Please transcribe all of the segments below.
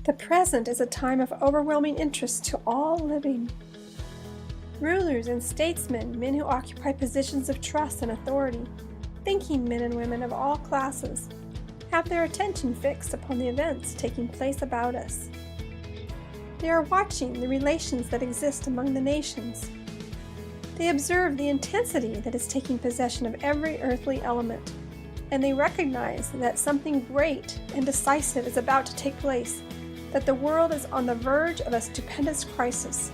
The present is a time of overwhelming interest to all living. Rulers and statesmen, men who occupy positions of trust and authority, thinking men and women of all classes, have their attention fixed upon the events taking place about us. They are watching the relations that exist among the nations. They observe the intensity that is taking possession of every earthly element, and they recognize that something great and decisive is about to take place, that the world is on the verge of a stupendous crisis.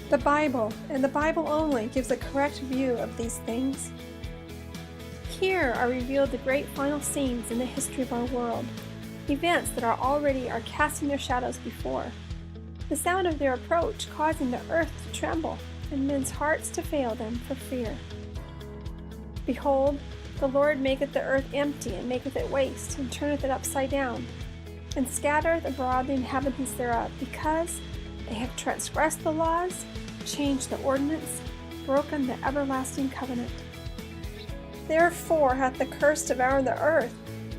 The Bible, and the Bible only, gives a correct view of these things. Here are revealed the great final scenes in the history of our world, events that are casting their shadows before, the sound of their approach causing the earth to tremble, and men's hearts to fail them for fear. Behold, the Lord maketh the earth empty, and maketh it waste, and turneth it upside down, and scattereth abroad the inhabitants thereof, because they have transgressed the laws, changed the ordinance, broken the everlasting covenant. Therefore hath the curse devoured the earth,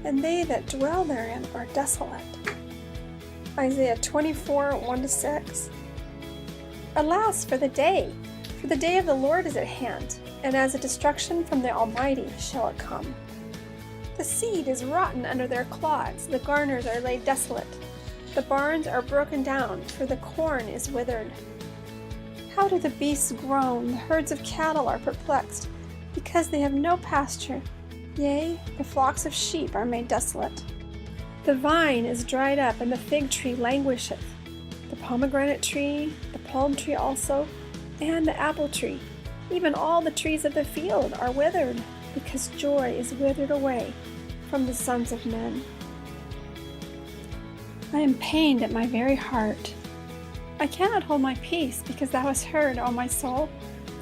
and they that dwell therein are desolate. Isaiah 24, 1-6. Alas for the day of the Lord is at hand, and as a destruction from the Almighty shall it come. The seed is rotten under their clods, the garners are laid desolate. The barns are broken down, for the corn is withered. How do the beasts groan? The herds of cattle are perplexed, because they have no pasture. Yea, the flocks of sheep are made desolate. The vine is dried up, and the fig tree languisheth. The pomegranate tree, the palm tree also, and the apple tree, even all the trees of the field are withered, because joy is withered away from the sons of men. I am pained at my very heart. I cannot hold my peace, because thou hast heard, O my soul,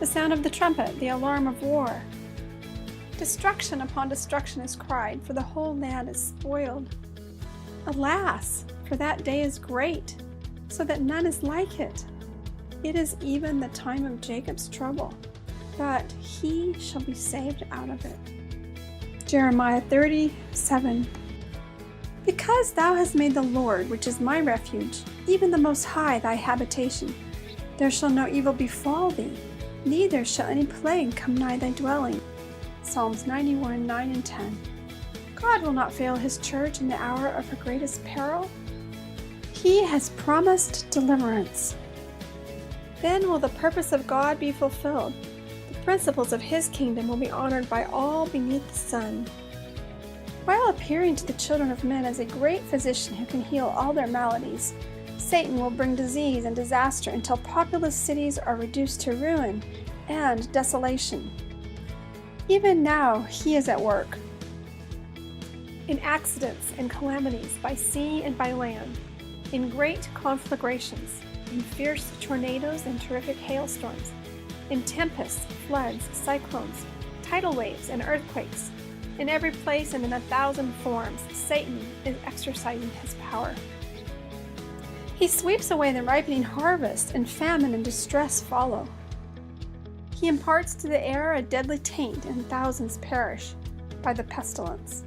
the sound of the trumpet, the alarm of war. Destruction upon destruction is cried, for the whole land is spoiled. Alas, for that day is great, so that none is like it. It is even the time of Jacob's trouble, but he shall be saved out of it. Jeremiah 30:7. Because thou hast made the Lord, which is my refuge, even the Most High, thy habitation, there shall no evil befall thee, neither shall any plague come nigh thy dwelling. Psalms 91, 9 and 10. God will not fail his church in the hour of her greatest peril. He has promised deliverance. Then will the purpose of God be fulfilled. The principles of his kingdom will be honored by all beneath the sun. While appearing to the children of men as a great physician who can heal all their maladies, Satan will bring disease and disaster until populous cities are reduced to ruin and desolation. Even now he is at work. In accidents and calamities by sea and by land, in great conflagrations, in fierce tornadoes and terrific hailstorms, in tempests, floods, cyclones, tidal waves, and earthquakes, in every place and in 1,000 forms, Satan is exercising his power. He sweeps away the ripening harvest, and famine and distress follow. He imparts to the air a deadly taint, and thousands perish by the pestilence.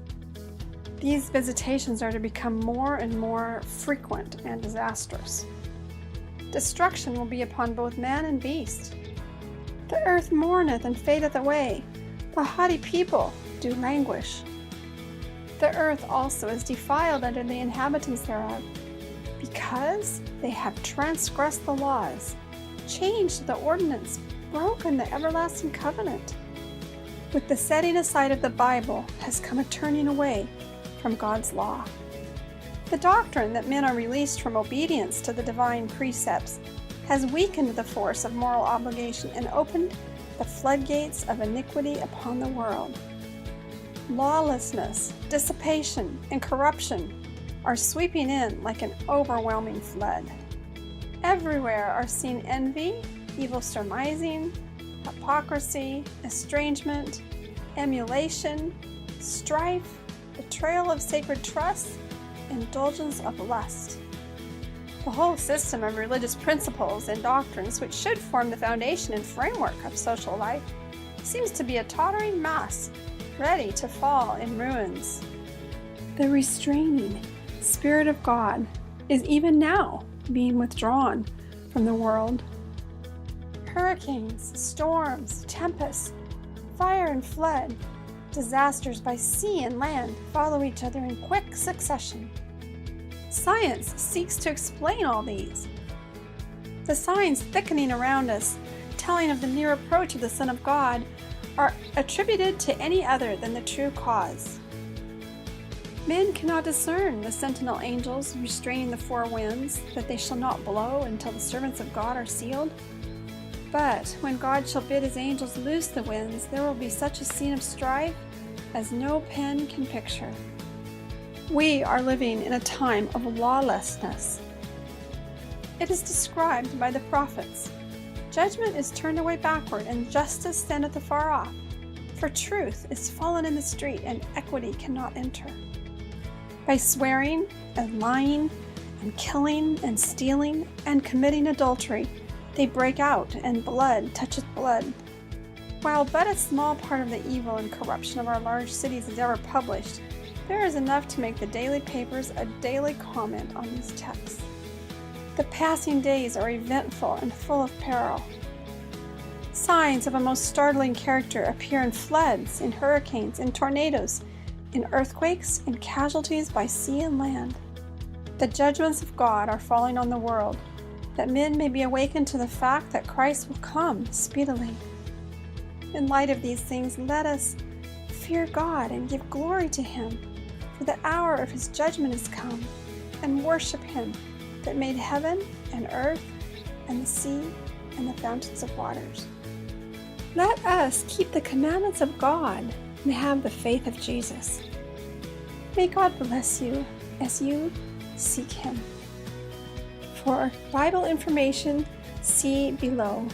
These visitations are to become more and more frequent and disastrous. Destruction will be upon both man and beast. The earth mourneth and fadeth away. The haughty people do languish. The earth also is defiled under the inhabitants thereof, because they have transgressed the laws, changed the ordinance, broken the everlasting covenant. With the setting aside of the Bible has come a turning away from God's law. The doctrine that men are released from obedience to the divine precepts has weakened the force of moral obligation and opened the floodgates of iniquity upon the world. Lawlessness, dissipation, and corruption are sweeping in like an overwhelming flood. Everywhere are seen envy, evil surmising, hypocrisy, estrangement, emulation, strife, betrayal of sacred trust, indulgence of lust. The whole system of religious principles and doctrines, which should form the foundation and framework of social life, seems to be a tottering mass, ready to fall in ruins. The restraining Spirit of God is even now being withdrawn from the world. Hurricanes, storms, tempests, fire and flood, disasters by sea and land follow each other in quick succession. Science seeks to explain all these. The signs thickening around us, telling of the near approach of the Son of God, are attributed to any other than the true cause. Men cannot discern the sentinel angels restraining the four winds, that they shall not blow until the servants of God are sealed. But when God shall bid his angels loose the winds, there will be such a scene of strife as no pen can picture. We are living in a time of lawlessness. It is described by the prophets. Judgment is turned away backward, and justice standeth afar off. For truth is fallen in the street, and equity cannot enter. By swearing and lying and killing and stealing and committing adultery, they break out, and blood toucheth blood. While but a small part of the evil and corruption of our large cities is ever published, there is enough to make the daily papers a daily comment on these texts. The passing days are eventful and full of peril. Signs of a most startling character appear in floods, in hurricanes, in tornadoes, in earthquakes, in casualties by sea and land. The judgments of God are falling on the world, that men may be awakened to the fact that Christ will come speedily. In light of these things, let us fear God and give glory to him, for the hour of his judgment is come, and worship him that made heaven and earth and the sea and the fountains of waters. Let us keep the commandments of God and have the faith of Jesus. May God bless you as you seek him. For Bible information, see below.